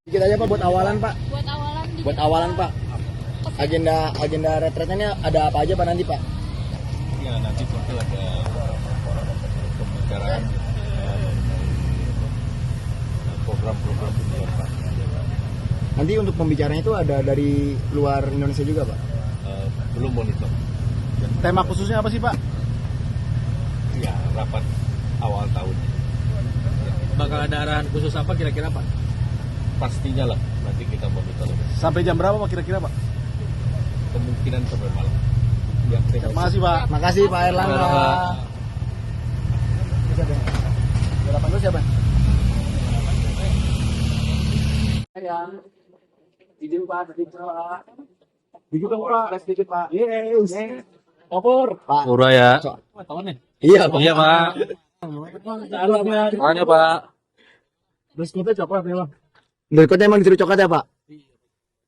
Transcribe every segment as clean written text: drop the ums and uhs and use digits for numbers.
Dikit aja Pak buat awalan Pak. Buat awalan dikit. Buat awalan Pak. Agenda retretnya ada apa aja Pak nanti Pak? Ya nanti tentu ada pembicaraan program-program unggulan Pak. Nanti untuk pembicaranya itu ada dari luar Indonesia juga Pak? Belum monitor. Tema khususnya apa sih Pak? Ya rapat awal tahun. Bakal ada arahan khusus apa kira-kira Pak? Pastinya lah nanti kita monitor. Sampai jam berapa Pak kira-kira Pak? Kemungkinan sampai malam. Ya, Terima kasih Pak. Makasih Pak Erlangga. Siapa? Harapan lu siapa? Yang izin Pak, sedikit Pak. Dikit dong Pak, sedikit Pak. Yes. Opor. Pak. Pura ya. Iya Pak. Iya Pak. Tanya Pak. Terus kita coba nih Pak. Berikutnya emang disuruh coklat ya Pak?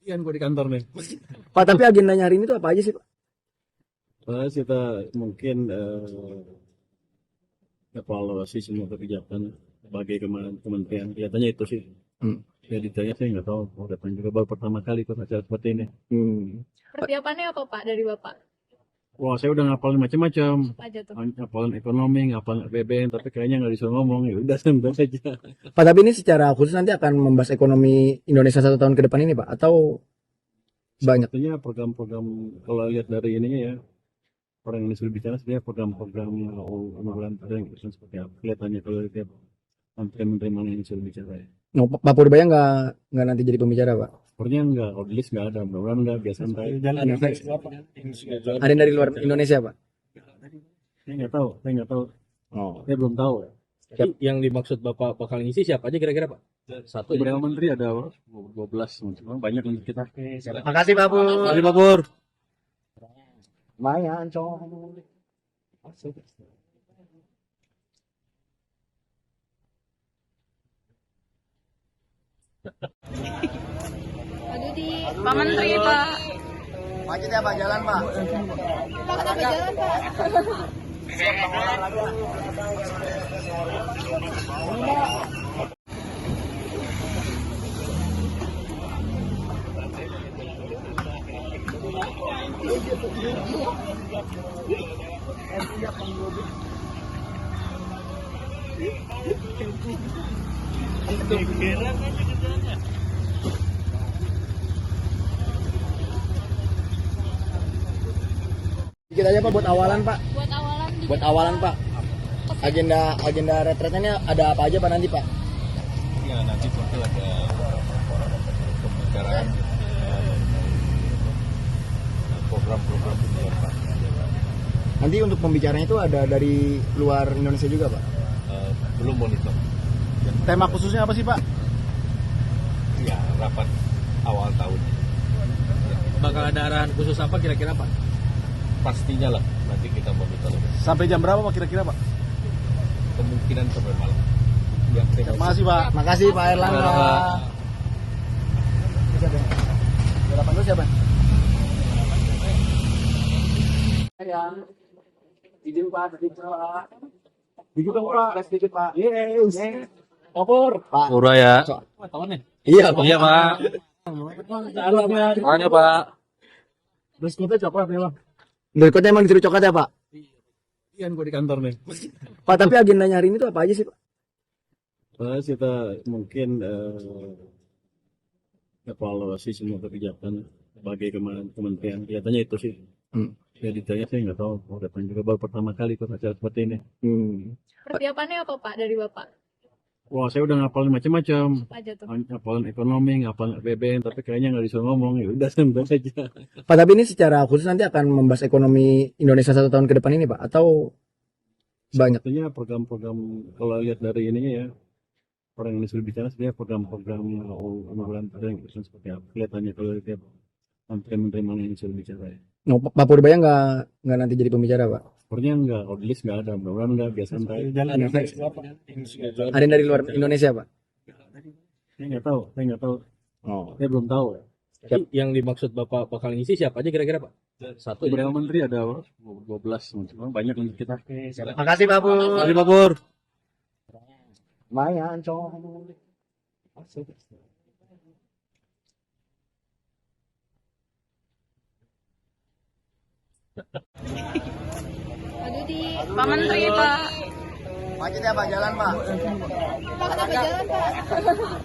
Iya, gue di kantor nih. Pak tapi agendanya hari ini tuh apa aja sih Pak? Kita mungkin evaluasi semua kebijakan sebagai kementerian, kelihatannya itu sih. Ya detailnya saya nggak tahu, mau datang juga baru pertama kali ikut acara seperti ini. Persiapannya apa Pak dari Bapak? Wah, saya udah ngapalin macam-macam, Apa aja tuh? ngapalin ekonomi, ngapalin APBN, tapi kayaknya nggak disuruh ngomong, ya udah santai aja. Pak tapi ini secara khusus nanti akan membahas ekonomi Indonesia 1 tahun ke depan ini Pak? Atau banyak? Sebetulnya program-program, kalau lihat dari ininya ya, orang yang disuruh bicara sebenarnya program-program unggulan yang seperti apa. Kelihatannya kalau lihat menteri-menteri mana yang disuruh bicara ya. No, Pak Purbaya nggak nanti jadi pembicara Pak? Sepertinya enggak, kalau di list enggak ada, mudah-mudahan enggak, biasa santai. Ada yang dari luar Indonesia Pak? Saya nggak tahu, Oh. saya belum tahu. Yang dimaksud Bapak bakal ngisi siapa aja kira-kira Pak? Satu. Beberapa menteri ada 12, banyak untuk kita. Makasih Pak Pur. Makasih Pak Pur. Lumayan cong. Aduh di Pak Menteri Pak. Macet ya Pak, jalan Pak. Pak kenapa jalan Pak? Dikit aja Pak buat awalan Pak. Buat awalan dikit. Buat awalan Pak. Agenda retretnya ada apa aja Pak nanti Pak? Ya nanti tentu ada pembicaraan program-program unggulan Pak. Nanti untuk pembicaranya itu ada dari luar Indonesia juga Pak? Belum monitor. Tema khususnya apa sih Pak? Ya rapat awal tahun. Bakal ada arahan khusus apa kira-kira Pak? Pastinya lah nanti kita monitor. Sampai jam berapa Pak kira-kira Pak? Kemungkinan sampai malam. Ya, Terima kasih Pak. Makasih Pak Erlangga. Siapa? Harapan lu siapa? Yang izin Pak, sedikit Pak. Dikit dong Pak, sedikit Pak. Yes. Opor. Pak. Pura ya. Iya Pak. Iya Pak. Tanya Pak. Terus kita coba nih Pak. Berikutnya emang disuruh coklat ya Pak? Iya, gue di kantor nih. Pak tapi agendanya hari ini tuh apa aja sih Pak? Kita mungkin evaluasi semua kebijakan sebagai kementerian, kelihatannya itu sih. Ya detailnya saya nggak tahu, mau datang juga baru pertama kali ikut acara seperti ini. Persiapannya apa Pak dari Bapak? Wah, saya udah ngapalin macam-macam, Apa aja tuh? ngapalin ekonomi, ngapalin APBN, tapi kayaknya nggak disuruh ngomong, ya udah santai aja. Pak tapi ini secara khusus nanti akan membahas ekonomi Indonesia 1 tahun ke depan ini Pak? Atau banyak? Sebetulnya program-program, kalau lihat dari ininya ya, orang yang disuruh bicara sebenarnya program-program unggulan yang seperti apa. Kelihatannya kalau lihat menteri-menteri mana yang disuruh bicara ya. No, Pak Purbaya nggak nanti jadi pembicara Pak? Sepertinya enggak, kalau di list nggak ada, mudah-mudahan enggak, biasa santai. Ada yang dari luar Indonesia Pak? Saya nggak tahu. Oh. Saya belum tahu. Jadi yang dimaksud Bapak bakal ngisi siapa aja kira-kira Pak? Satu aja. Beberapa menteri ada 12, cuma banyak untuk kita. Makasih Pak Pur. Terima Pak Pur. Lumayan, cong. Aduh di Pak Menteri Pak. Macet ya Pak, jalan Pak. Pak kenapa jalan Pak?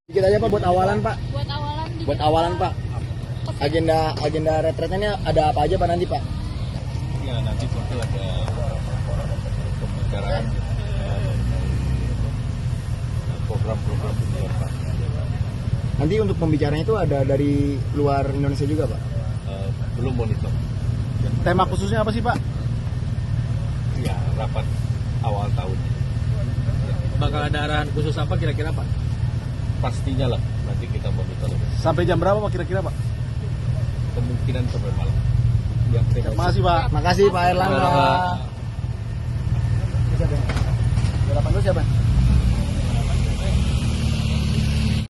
Dikit aja Pak buat awalan Pak. Buat awalan di Buat awalan Pak. Agenda retretnya ada apa aja Pak nanti Pak? Ya nanti tentu ada pembicaraan program-program tujuan Pak. Nanti untuk pembicaranya itu ada dari luar Indonesia juga Pak? Belum monitor. Tema khususnya apa sih Pak? Ya rapat awal tahun. Bakal ada arahan khusus apa kira-kira Pak? Pastinya lah nanti kita monitor. Sampai jam berapa Pak kira-kira Pak? Kemungkinan sampai malam. Ya, Terima kasih Pak. Makasih Pak Erlangga. Siapa dulu siapa?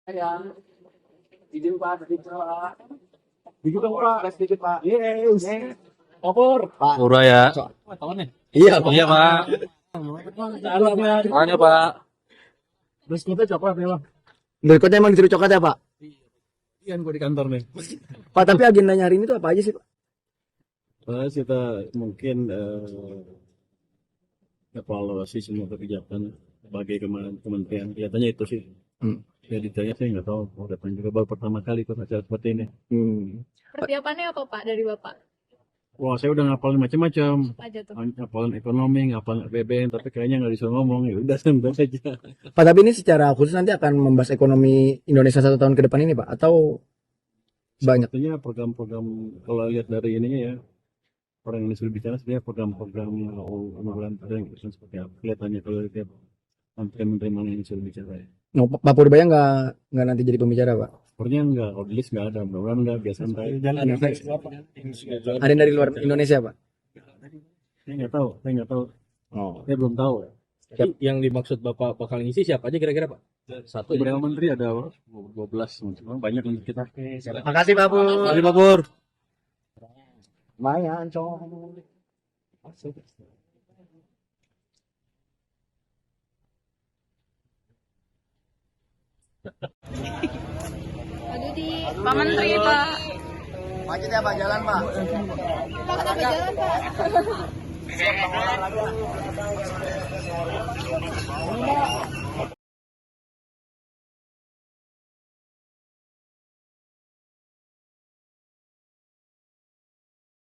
Sayang. Izin Pak, sedikit Pak. Sedikit dong Pak, sedikit Pak. Yes. Opor. Pak. Pura ya. Iya Pak. Iya Pak. Makanya Pak. Terus kita coklat ya Pak. Berikutnya emang disuruh coklat ya Pak? Iya, gue di kantor nih. Pak tapi agendanya hari ini tuh apa aja sih Pak? Terus kita mungkin evaluasi semua kebijakan sebagai kementerian. Kelihatannya itu sih. Ya detailnya saya nggak tahu. Mau datang juga baru pertama kali ikut acara seperti ini. persiapannya apa Pak dari Bapak? Wah, saya udah ngapalin macam-macam. Apa aja tuh? Ngapalin ekonomi, ngapalin APBN, tapi kayaknya nggak disuruh ngomong. Ya udah santai aja. Pak tapi ini secara khusus nanti akan membahas ekonomi Indonesia 1 tahun ke depan ini Pak? Atau banyak? Sepertinya program-program kalau lihat dari ininya ya, orang yang disuruh bicara sebenarnya program-program unggulan yang seperti apa. Kelihatannya kalau lihat menteri-menteri mana yang disuruh bicara ya. No, Pak Purbaya nggak nanti jadi pembicara Pak? Sepertinya enggak, kalau di list nggak ada, mudah-mudahan enggak, biasa santai. Ada yang dari luar Indonesia Pak? Saya nggak tahu, Oh. saya belum tahu. Jadi yang dimaksud Bapak bakal ngisi siapa aja kira-kira Pak? Satu aja. Beberapa menteri ada 12, cuma banyak untuk kita. Makasih Pak Pur. Terima Pak Pur. Lumayan, cong. Aduh di Pak Menteri Pak. Macet ya Pak, jalan Pak. Pak kenapa jalan Pak?